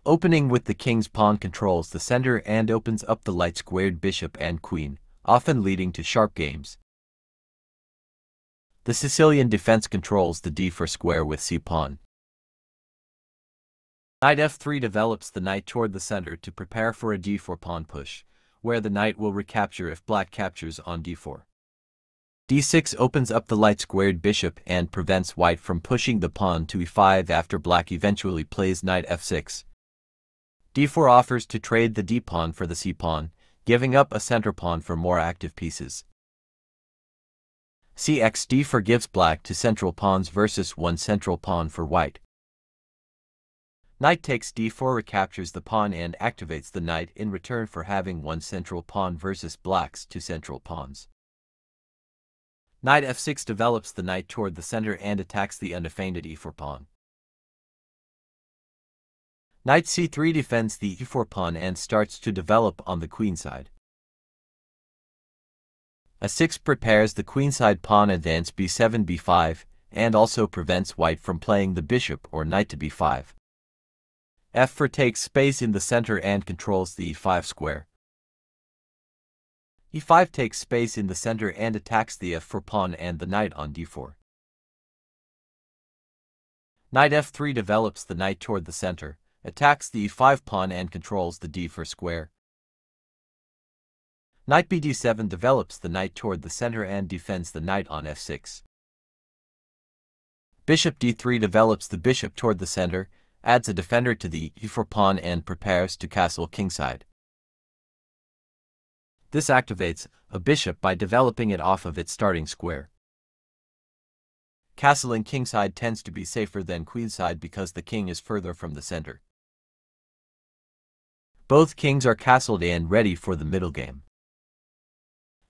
Opening with the king's pawn controls the center and opens up the light-squared bishop and queen, often leading to sharp games. The Sicilian defense controls the d4 square with c-pawn. Knight f3 develops the knight toward the center to prepare for a d4 pawn push, where the knight will recapture if black captures on d4. d6 opens up the light-squared bishop and prevents white from pushing the pawn to e5 after black eventually plays knight f6. d4 offers to trade the d-pawn for the c-pawn, giving up a center pawn for more active pieces. cx-d4 gives black two central pawns versus one central pawn for white. Knight takes d4 recaptures the pawn and activates the knight in return for having one central pawn versus black's two central pawns. Knight f6 develops the knight toward the center and attacks the undefended e4 pawn. Knight c3 defends the e4 pawn and starts to develop on the queenside. a6 prepares the queenside pawn advance b7 b5, and also prevents white from playing the bishop or knight to b5. f4 takes space in the center and controls the e5 square. e5 takes space in the center and attacks the f4 pawn and the knight on d4. Knight f3 develops the knight toward the center, attacks the e5 pawn and controls the d4 square. Knight bd7 develops the knight toward the center and defends the knight on f6. Bishop d3 develops the bishop toward the center, adds a defender to the e4 pawn and prepares to castle kingside. This activates a bishop by developing it off of its starting square. Castling kingside tends to be safer than queenside because the king is further from the center. Both kings are castled and ready for the middle game.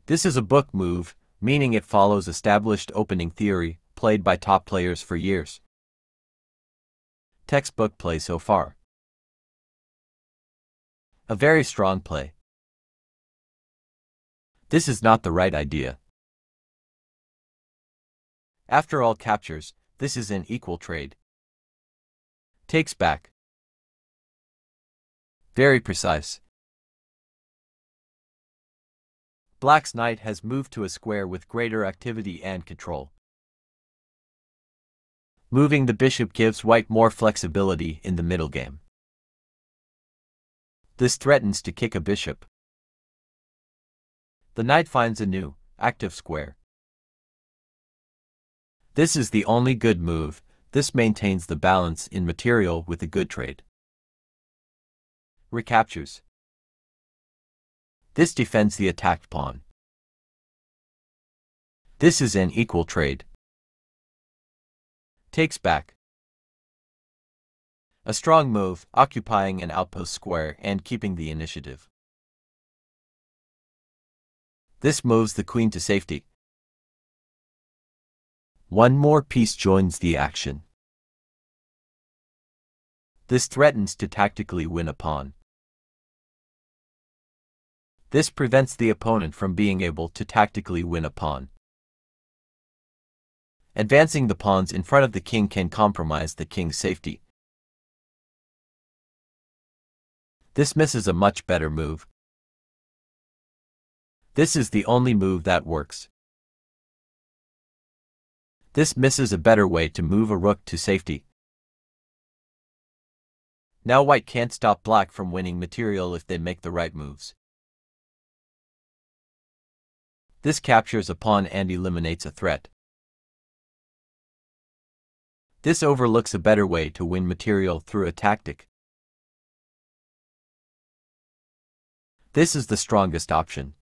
This is a book move, meaning it follows established opening theory, played by top players for years. Textbook play so far. A very strong play. This is not the right idea. After all captures, this is an equal trade. Takes back. Very precise. Black's knight has moved to a square with greater activity and control. Moving the bishop gives white more flexibility in the middle game. This threatens to kick a bishop. The knight finds a new, active square. This is the only good move. This maintains the balance in material with a good trade. Recaptures. This defends the attacked pawn. This is an equal trade. Takes back. A strong move, occupying an outpost square and keeping the initiative. This moves the queen to safety. One more piece joins the action. This threatens to tactically win a pawn. This prevents the opponent from being able to tactically win a pawn. Advancing the pawns in front of the king can compromise the king's safety. This misses a much better move. This is the only move that works. This misses a better way to move a rook to safety. Now white can't stop black from winning material if they make the right moves. This captures a pawn and eliminates a threat. This overlooks a better way to win material through a tactic. This is the strongest option.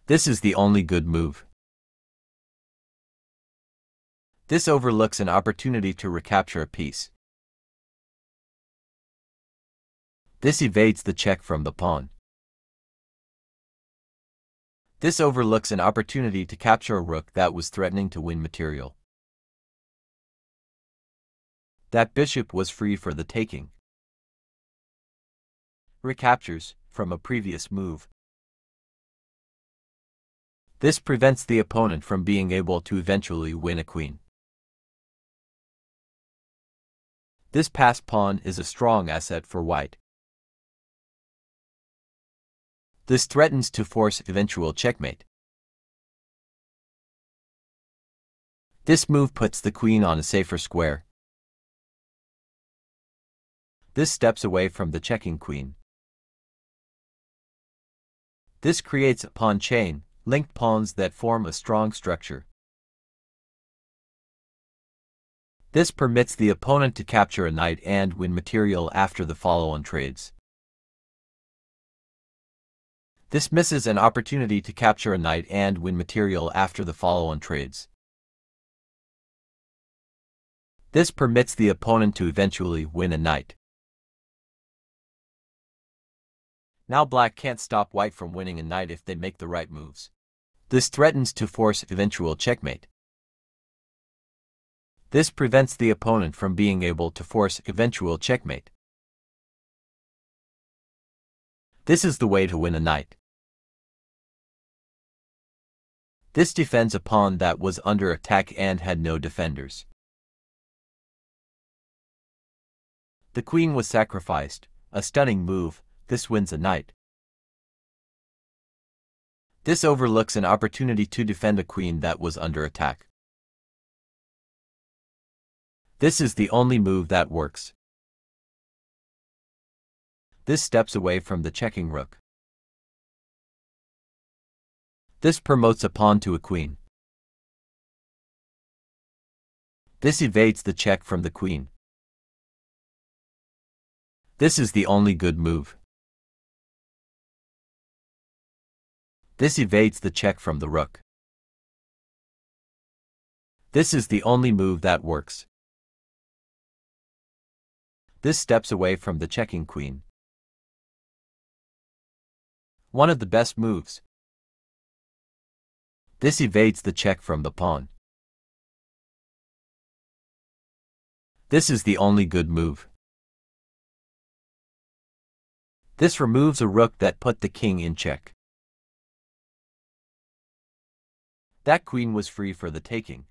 This is the only good move. This overlooks an opportunity to recapture a piece. This evades the check from the pawn. This overlooks an opportunity to capture a rook that was threatening to win material. That bishop was free for the taking. Recaptures from a previous move. This prevents the opponent from being able to eventually win a queen. This passed pawn is a strong asset for white. This threatens to force eventual checkmate. This move puts the queen on a safer square. This steps away from the checking queen. This creates a pawn chain, linked pawns that form a strong structure. This permits the opponent to capture a knight and win material after the follow-on trades. This misses an opportunity to capture a knight and win material after the follow-on trades. This permits the opponent to eventually win a knight. Now black can't stop white from winning a knight if they make the right moves. This threatens to force eventual checkmate. This prevents the opponent from being able to force eventual checkmate. This is the way to win a knight. This defends a pawn that was under attack and had no defenders. The queen was sacrificed, a stunning move. This wins a knight. This overlooks an opportunity to defend a queen that was under attack. This is the only move that works. This steps away from the checking rook. This promotes a pawn to a queen. This evades the check from the queen. This is the only good move. This evades the check from the rook. This is the only move that works. This steps away from the checking queen. One of the best moves. This evades the check from the pawn. This is the only good move. This removes a rook that put the king in check. That queen was free for the taking.